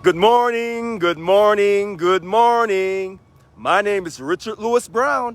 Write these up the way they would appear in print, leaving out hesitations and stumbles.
Good morning, good morning, good morning. My name is Richard Lewis Brown.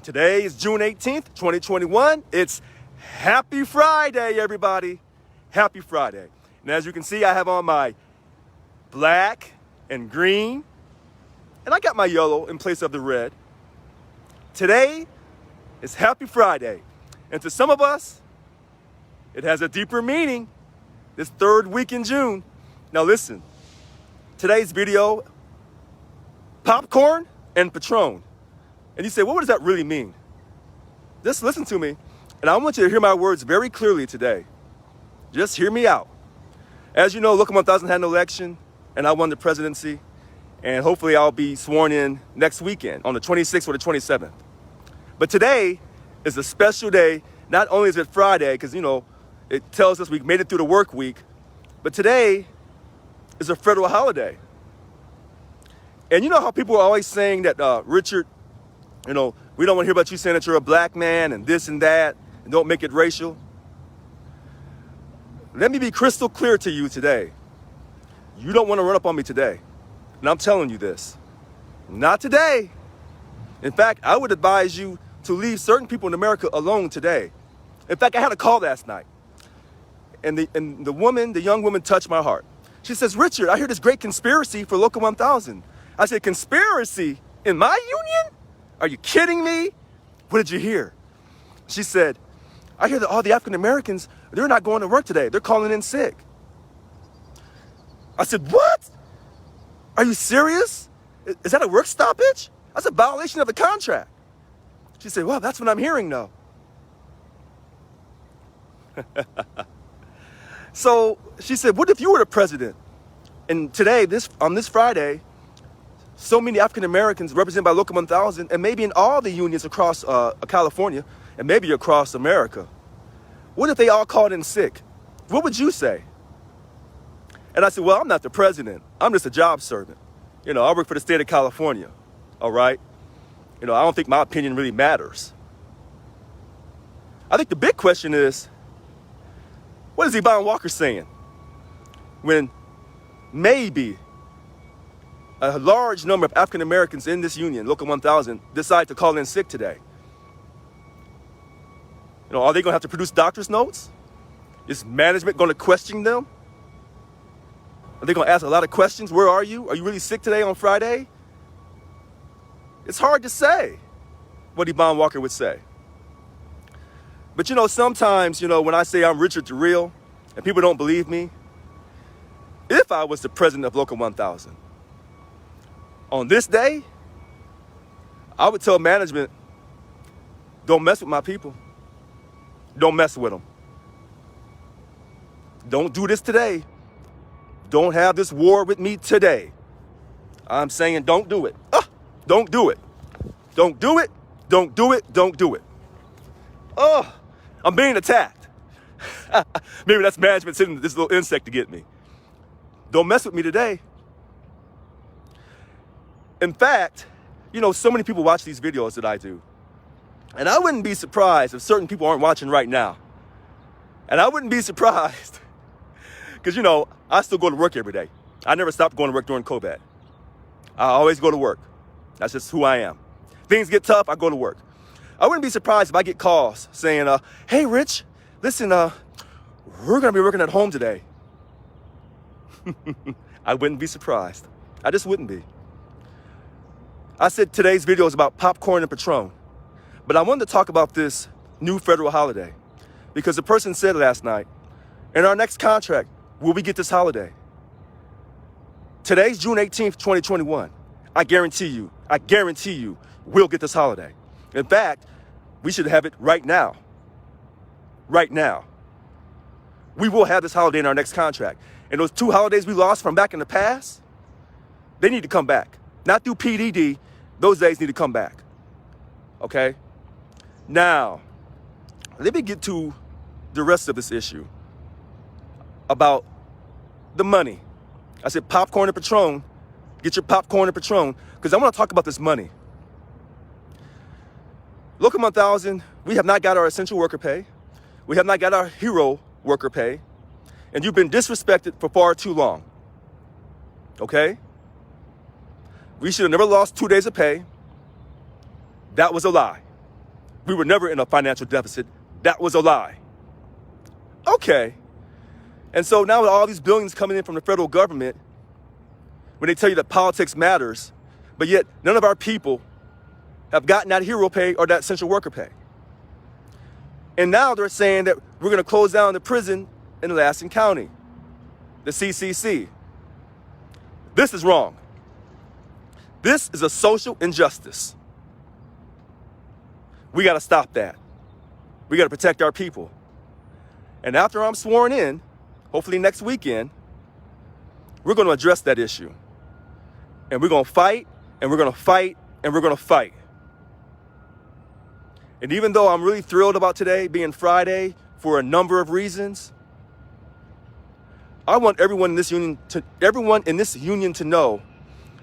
Today is June 18th, 2021. It's Happy Friday, everybody. Happy Friday. And as you can see, I have on my black and green, and I got my yellow in place of the red. Today is Happy Friday. And to some of us, it has a deeper meaning this third week in June. Now listen. Today's video, popcorn and Patron. And you say, well, what does that really mean? Just listen to me, and I want you to hear my words very clearly today. Just hear me out. As you know, Local 1000 had an election, and I won the presidency, and hopefully I'll be sworn in next weekend on the 26th or the 27th. But today is a special day. Not only is it Friday, because, you know, it tells us we made it through the work week, but today is a federal holiday. And you know how people are always saying that, Richard, you know, we don't want to hear about you saying that you're a black man and this and that, and don't make it racial. Let me be crystal clear to you today. You don't want to run up on me today. And I'm telling you this. Not today. In fact, I would advise you to leave certain people in America alone today. In fact, I had a call last night. And the young woman touched my heart. She says, Richard, I hear this great conspiracy for Local 1000. I said, conspiracy in my union? Are you kidding me? What did you hear? She said, I hear that all the African Americans, they're not going to work today. They're calling in sick. I said, what? Are you serious? Is that a work stoppage? That's a violation of the contract. She said, well, that's what I'm hearing now. So she said, what if you were the president? And today, on this Friday, so many African Americans represented by Local 1000, and maybe in all the unions across California, and maybe across America. What if they all called in sick? What would you say? And I said, well, I'm not the president. I'm just a job servant. You know, I work for the state of California, all right? You know, I don't think my opinion really matters. I think the big question is, what is Yvonne Walker saying when maybe a large number of African Americans in this union, Local 1000, decide to call in sick today? You know, are they going to have to produce doctor's notes? Is management going to question them? Are they going to ask a lot of questions? Where are you? Are you really sick today on Friday? It's hard to say what Yvonne Walker would say. But you know, sometimes, you know, when I say I'm Richard the Real and people don't believe me, if I was the president of Local 1000, on this day, I would tell management, don't mess with my people. Don't mess with them. Don't do this today. Don't have this war with me today. I'm saying don't do it. Don't do it. Don't do it. Don't do it. Don't do it. Oh, I'm being attacked. Maybe that's management sending this little insect to get me. Don't mess with me today. In fact, you know, so many people watch these videos that I do. And I wouldn't be surprised if certain people aren't watching right now. And I wouldn't be surprised because, you know, I still go to work every day. I never stopped going to work during COVID. I always go to work. That's just who I am. Things get tough, I go to work. I wouldn't be surprised if I get calls saying, hey, Rich, listen, we're going to be working at home today. I wouldn't be surprised. I just wouldn't be. I said today's video is about popcorn and Patron. But I wanted to talk about this new federal holiday because the person said last night, in our next contract, will we get this holiday? Today's June 18th, 2021. I guarantee you, we'll get this holiday. In fact, we should have it right now. Right now. We will have this holiday in our next contract. And those 2 holidays we lost from back in the past, they need to come back. Not through PDD, those days need to come back. Okay? Now, let me get to the rest of this issue about the money. I said popcorn and Patron. Get your popcorn and Patron, because I want to talk about this money. Local 1000, we have not got our essential worker pay. We have not got our hero worker pay. And you've been disrespected for far too long. okay? We should have never lost 2 days of pay. That was a lie. We were never in a financial deficit. That was a lie. Okay. And so now with all these billions coming in from the federal government, when they tell you that politics matters, but yet none of our people have gotten that hero pay or that essential worker pay. And now they're saying that we're going to close down the prison in Lansing County, the CCC. This is wrong. This is a social injustice. We got to stop that. We got to protect our people. And after I'm sworn in, hopefully next weekend, we're going to address that issue. And we're going to fight, and we're going to fight, and we're going to fight. And even though I'm really thrilled about today being Friday for a number of reasons, I want everyone in this union to know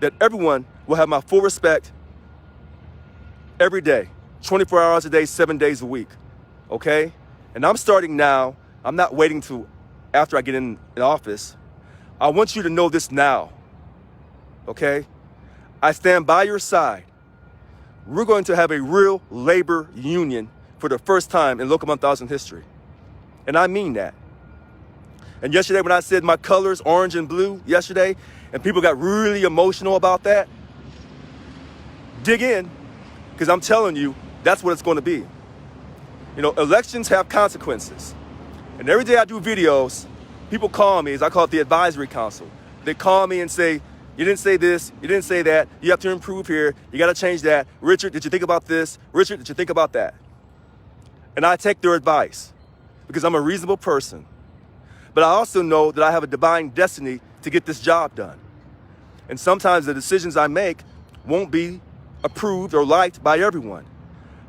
that everyone will have my full respect every day, 24 hours a day, 7 days a week, okay? And I'm starting now. I'm not waiting till after I get in office. I want you to know this now, okay? I stand by your side. We're going to have a real labor union for the first time in Local 1000 history. And I mean that. And yesterday when I said my colors, orange and blue, yesterday, and people got really emotional about that, dig in, because I'm telling you, that's what it's going to be. You know, elections have consequences. And every day I do videos, people call me, as I call it the advisory council. They call me and say, you didn't say this, you didn't say that, you have to improve here, you got to change that. Richard, did you think about this? Richard, did you think about that? And I take their advice because I'm a reasonable person. But I also know that I have a divine destiny to get this job done. And sometimes the decisions I make won't be approved or liked by everyone.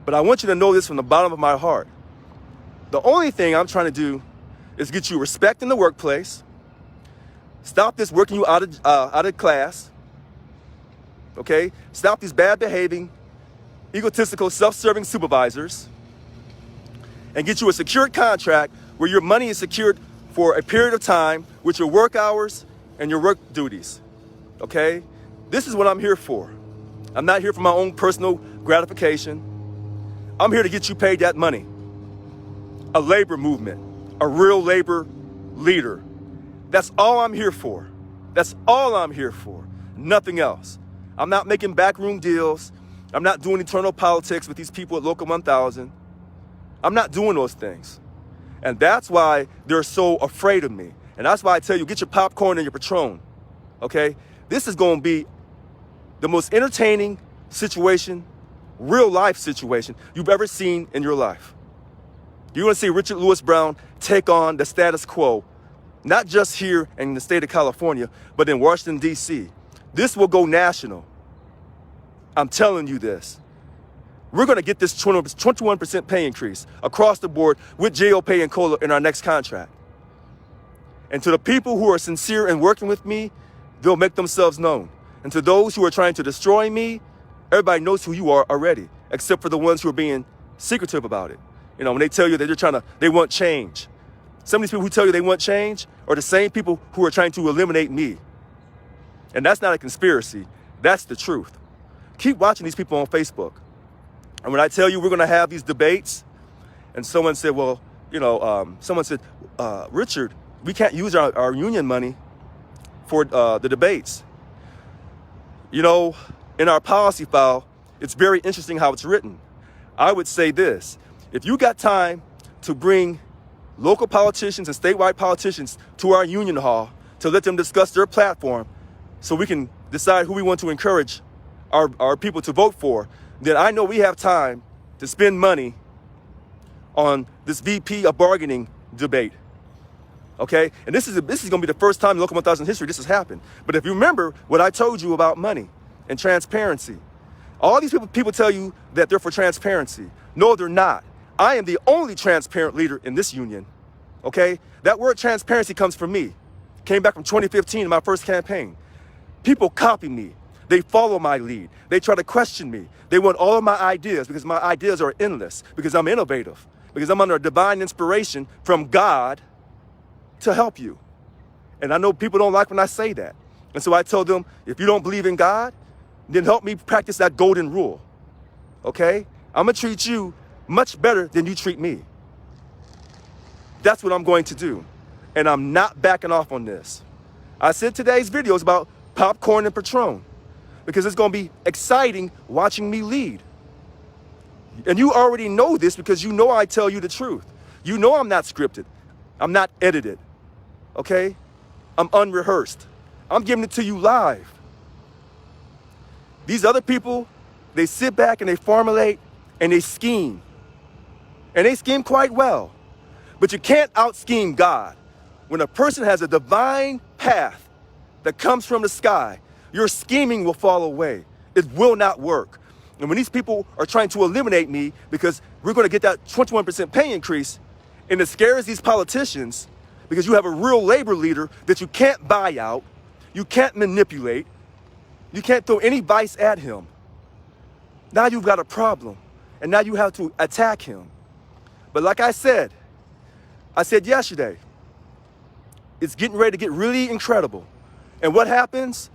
But I want you to know this from the bottom of my heart. The only thing I'm trying to do is get you respect in the workplace, stop this working you out of class, okay? Stop these bad behaving, egotistical, self-serving supervisors, and get you a secured contract where your money is secured for a period of time with your work hours and your work duties, okay? This is what I'm here for. I'm not here for my own personal gratification. I'm here to get you paid that money. A labor movement, a real labor leader. That's all I'm here for. That's all I'm here for. Nothing else. I'm not making backroom deals. I'm not doing eternal politics with these people at Local 1000. I'm not doing those things. And that's why they're so afraid of me. And that's why I tell you, get your popcorn and your PATRON, okay? This is going to be the most entertaining situation, real life situation you've ever seen in your life. You're going to see Richard Lewis Brown take on the status quo, not just here in the state of California, but in Washington, D.C. This will go national. I'm telling you this. We're going to get this 21% pay increase across the board with JO pay and COLA in our next contract. And to the people who are sincere in working with me, they'll make themselves known. And to those who are trying to destroy me, everybody knows who you are already, except for the ones who are being secretive about it. You know, when they tell you that they want change. Some of these people who tell you they want change are the same people who are trying to eliminate me. And that's not a conspiracy. That's the truth. Keep watching these people on Facebook. And when I tell you we're going to have these debates, and someone said, well, you know, Richard, we can't use our union money for the debates. You know, in our policy file, it's very interesting how it's written. I would say this. If you got time to bring local politicians and statewide politicians to our union hall to let them discuss their platform so we can decide who we want to encourage our people to vote for, then I know we have time to spend money on this VP of bargaining debate, okay? And this is going to be the first time in Local 1000 history this has happened. But if you remember what I told you about money and transparency, all these people tell you that they're for transparency. No, they're not. I am the only transparent leader in this union, okay? That word transparency comes from me. Came back from 2015 in my first campaign. People copy me. They follow my lead. They try to question me. They want all of my ideas because my ideas are endless, because I'm innovative, because I'm under a divine inspiration from God to help you. And I know people don't like when I say that, And so I told them, if you don't believe in God, then help me practice that golden rule, okay? I'm gonna treat you much better than you treat me. That's what I'm going to do. And I'm not backing off on this. I said today's video is about popcorn and Patron because it's gonna be exciting watching me lead. And you already know this because you know I tell you the truth. You know I'm not scripted. I'm not edited, okay? I'm unrehearsed. I'm giving it to you live. These other people, they sit back and they formulate and they scheme. And they scheme quite well. But you can't out-scheme God. When a person has a divine path that comes from the sky, your scheming will fall away. It will not work. And when these people are trying to eliminate me because we're going to get that 21% pay increase, and it scares these politicians because you have a real labor leader that you can't buy out, you can't manipulate, you can't throw any vice at him. Now you've got a problem, and now you have to attack him. But like I said yesterday, it's getting ready to get really incredible. And what happens?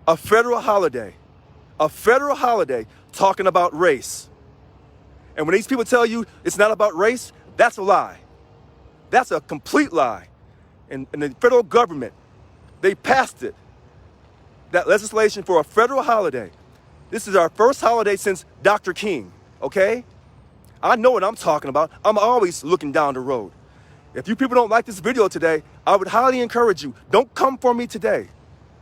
A federal holiday talking about race. And when these people tell you it's not about race, that's a lie. That's a complete lie. And the federal government, they passed it, that legislation for a federal holiday. This is our first holiday since Dr. King, okay? I know what I'm talking about. I'm always looking down the road. If you people don't like this video today, I would highly encourage you, don't come for me today,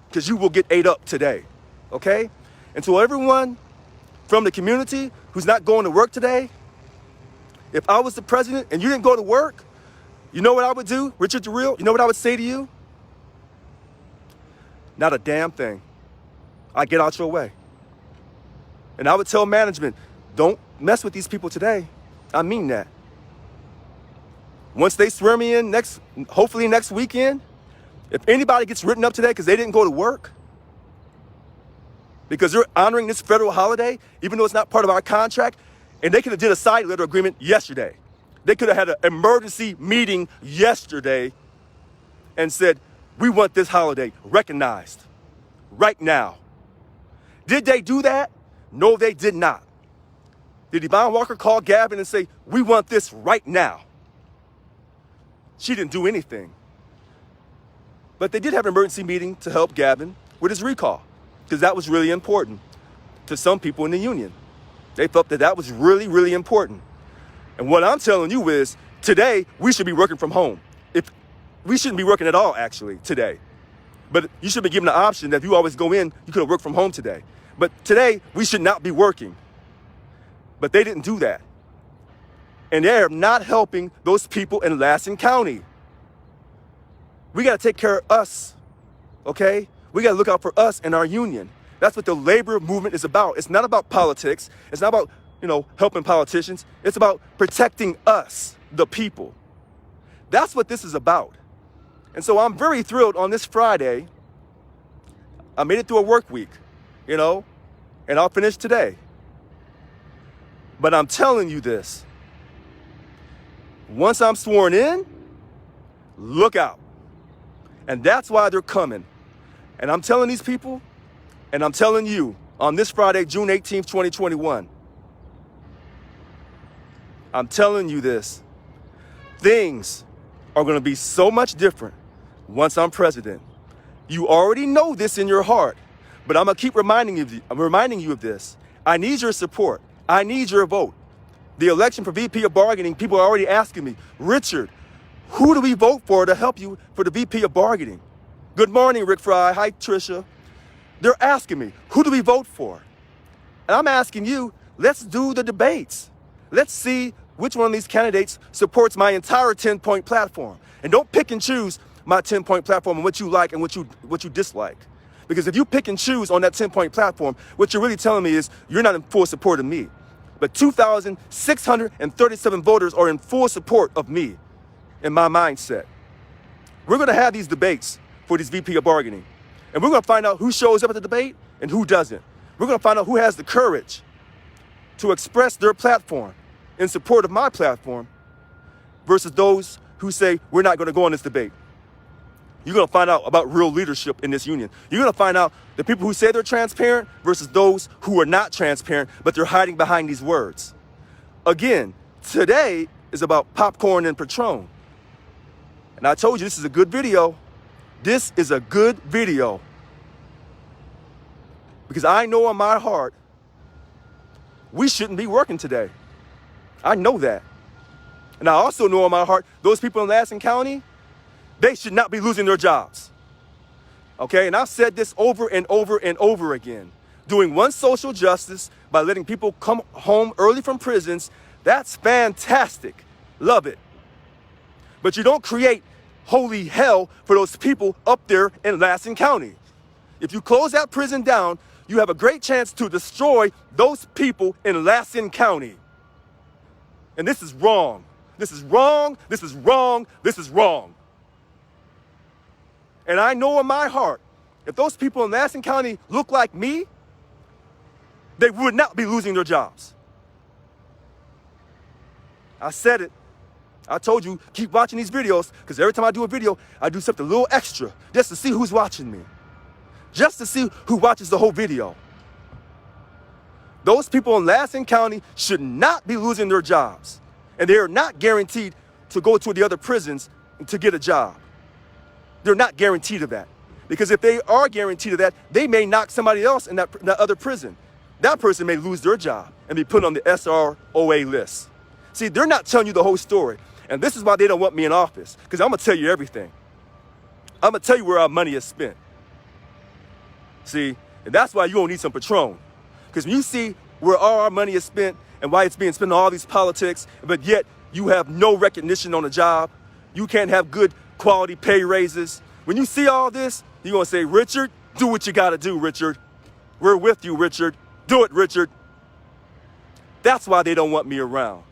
because you will get ate up today, okay? And to everyone from the community who's not going to work today, if I was the president and you didn't go to work, you know what I would do, Richard DeReal? You know what I would say to you? Not a damn thing. I get out your way. And I would tell management, don't mess with these people today. I mean that. Once they swear me in hopefully next weekend, if anybody gets written up today because they didn't go to work, because they're honoring this federal holiday, even though it's not part of our contract, and they could have did a side letter agreement yesterday. They could have had an emergency meeting yesterday and said, we want this holiday recognized right now. Did they do that? No, they did not. Did Yvonne Walker call Gavin and say, we want this right now? She didn't do anything. But they did have an emergency meeting to help Gavin with his recall, because that was really important to some people in the union. They felt that that was really, really important. And what I'm telling you is, today, we should be working from home. We shouldn't be working at all, actually, today. But you should be given the option that if you always go in, you could work from home today. But today, we should not be working. But they didn't do that. And they're not helping those people in Lassen County. We got to take care of us, okay? We got to look out for us and our union. That's what the labor movement is about. It's not about politics. It's not about, helping politicians. It's about protecting us, the people. That's what this is about. And so I'm very thrilled on this Friday. I made it through a work week, and I'll finish today. But I'm telling you this. Once I'm sworn in, look out. And that's why they're coming. And I'm telling these people, and I'm telling you, on this Friday, June 18th, 2021, I'm telling you this. Things are going to be so much different once I'm president. You already know this in your heart, but I'm going to keep reminding you of this. I need your support. I need your vote. The election for VP of bargaining, people are already asking me, Richard, who do we vote for to help you for the VP of bargaining? Good morning, Rick Fry. Hi, Tricia. They're asking me, who do we vote for? And I'm asking you, let's do the debates. Let's see which one of these candidates supports my entire 10-point platform. And don't pick and choose my 10-point platform and what you like and what you dislike. Because if you pick and choose on that 10-point platform, what you're really telling me is you're not in full support of me. But 2,637 voters are in full support of me and my mindset. We're going to have these debates for this VP of bargaining. And we're going to find out who shows up at the debate and who doesn't. We're going to find out who has the courage to express their platform in support of my platform versus those who say we're not going to go on this debate. you're going to find out about real leadership in this union. You're going to find out the people who say they're transparent versus those who are not transparent, but they're hiding behind these words. Again, today is about popcorn and Patron. And I told you this is a good video. This is a good video. Because I know in my heart, we shouldn't be working today. I know that. And I also know in my heart, those people in Lansing County, they should not be losing their jobs. Okay, and I've said this over and over and over again. Doing one social justice by letting people come home early from prisons, that's fantastic. Love it. But you don't create holy hell for those people up there in Lansing County. If you close that prison down, you have a great chance to destroy those people in Lansing County. And this is wrong. This is wrong. This is wrong. This is wrong. And I know in my heart, if those people in Lansing County look like me, they would not be losing their jobs. I said it. I told you, keep watching these videos, because every time I do a video, I do something a little extra, just to see who's watching me. Just to see who watches the whole video. Those people in Lansing County should not be losing their jobs. And they are not guaranteed to go to the other prisons to get a job. They're not guaranteed of that. Because if they are guaranteed of that, they may knock somebody else in that other prison. That person may lose their job and be put on the SROA list. See, they're not telling you the whole story. And this is why they don't want me in office. Because I'm going to tell you everything. I'm going to tell you where our money is spent. See, and that's why you don't need some Patron. Because when you see where all our money is spent and why it's being spent on all these politics, but yet you have no recognition on the job, you can't have good quality pay raises. When you see all this, you're going to say, Richard, do what you got to do, Richard. We're with you, Richard. Do it, Richard. That's why they don't want me around.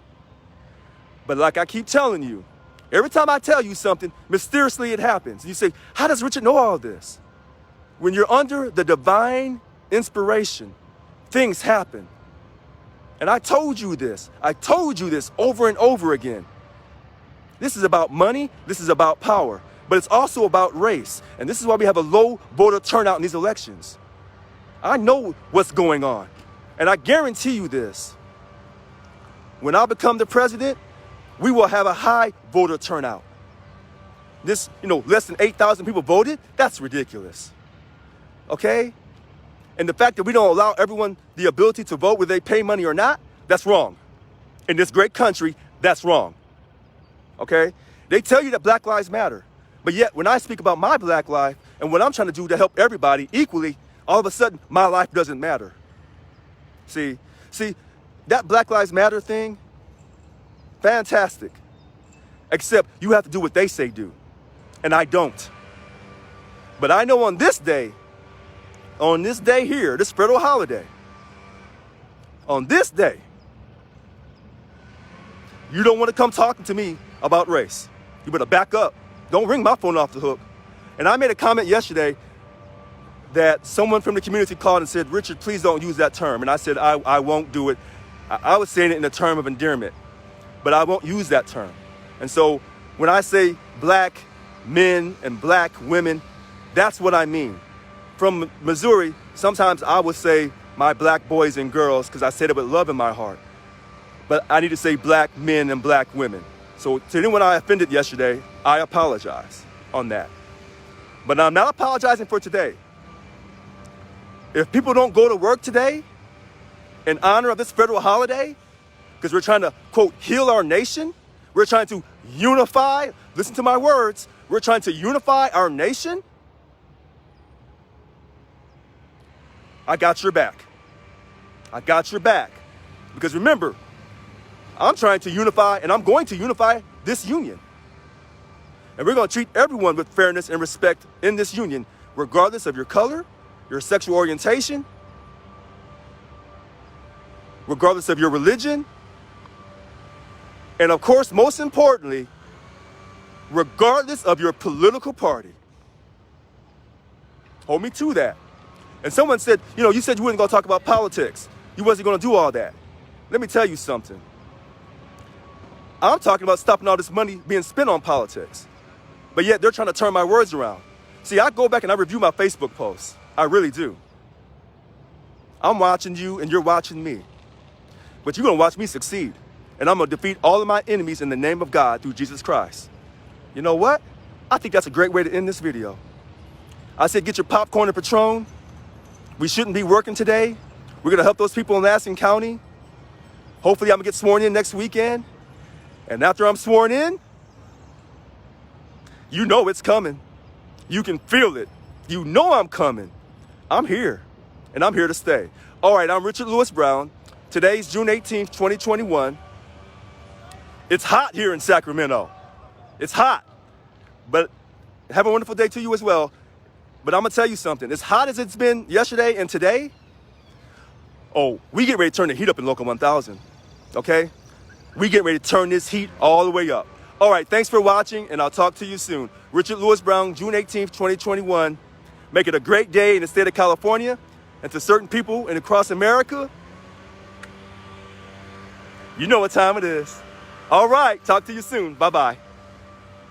But like I keep telling you, every time I tell you something, mysteriously it happens. And you say, how does Richard know all this? When you're under the divine inspiration, things happen. And I told you this. I told you this over and over again. This is about money. This is about power. But it's also about race. And this is why we have a low voter turnout in these elections. I know what's going on. And I guarantee you this. When I become the president, we will have a high voter turnout. This, less than 8,000 people voted, that's ridiculous. Okay? And the fact that we don't allow everyone the ability to vote whether they pay money or not, that's wrong. In this great country, that's wrong. Okay? They tell you that Black Lives Matter. But yet, when I speak about my black life and what I'm trying to do to help everybody equally, all of a sudden, my life doesn't matter. See, that Black Lives Matter thing, fantastic. Except you have to do what they say do. And I don't. But I know on this day here, this federal holiday, on this day, you don't want to come talking to me about race. You better back up. Don't ring my phone off the hook. And I made a comment yesterday that someone from the community called and said, Richard, please don't use that term. And I said, I won't do it. I was saying it in a term of endearment, but I won't use that term. And so when I say black men and black women, that's what I mean. From Missouri, sometimes I would say my black boys and girls because I said it with love in my heart. But I need to say black men and black women. So to anyone I offended yesterday, I apologize on that. But I'm not apologizing for today. If people don't go to work today in honor of this federal holiday, because we're trying to, quote, heal our nation, we're trying to unify, listen to my words, we're trying to unify our nation, I got your back. I got your back. Because remember, I'm trying to unify, and I'm going to unify this union. And we're going to treat everyone with fairness and respect in this union, regardless of your color, your sexual orientation, regardless of your religion, and of course, most importantly, regardless of your political party. Hold me to that. And someone said, you said you weren't going to talk about politics. You wasn't going to do all that. Let me tell you something. I'm talking about stopping all this money being spent on politics. but yet they're trying to turn my words around. See, I go back and I review my Facebook posts. I really do. I'm watching you and you're watching me. But you're going to watch me succeed. And I'm going to defeat all of my enemies in the name of God through Jesus Christ. You know what? I think that's a great way to end this video. I said get your popcorn and Patron. We shouldn't be working today. We're going to help those people in Lansing County. Hopefully I'm going to get sworn in next weekend. And after I'm sworn in, you know it's coming. You can feel it. You know I'm coming. I'm here. And I'm here to stay. All right, I'm Richard Lewis Brown. Today's June 18th, 2021. It's hot here in Sacramento. It's hot. But have a wonderful day to you as well. But I'm going to tell you something. As hot as it's been yesterday and today, oh, we get ready to turn the heat up in Local 1000. Okay? We get ready to turn this heat all the way up. All right, thanks for watching, and I'll talk to you soon. Richard Lewis Brown, June 18th, 2021. Make it a great day in the state of California. And to certain people and across America, you know what time it is. All right, talk to you soon. Bye-bye.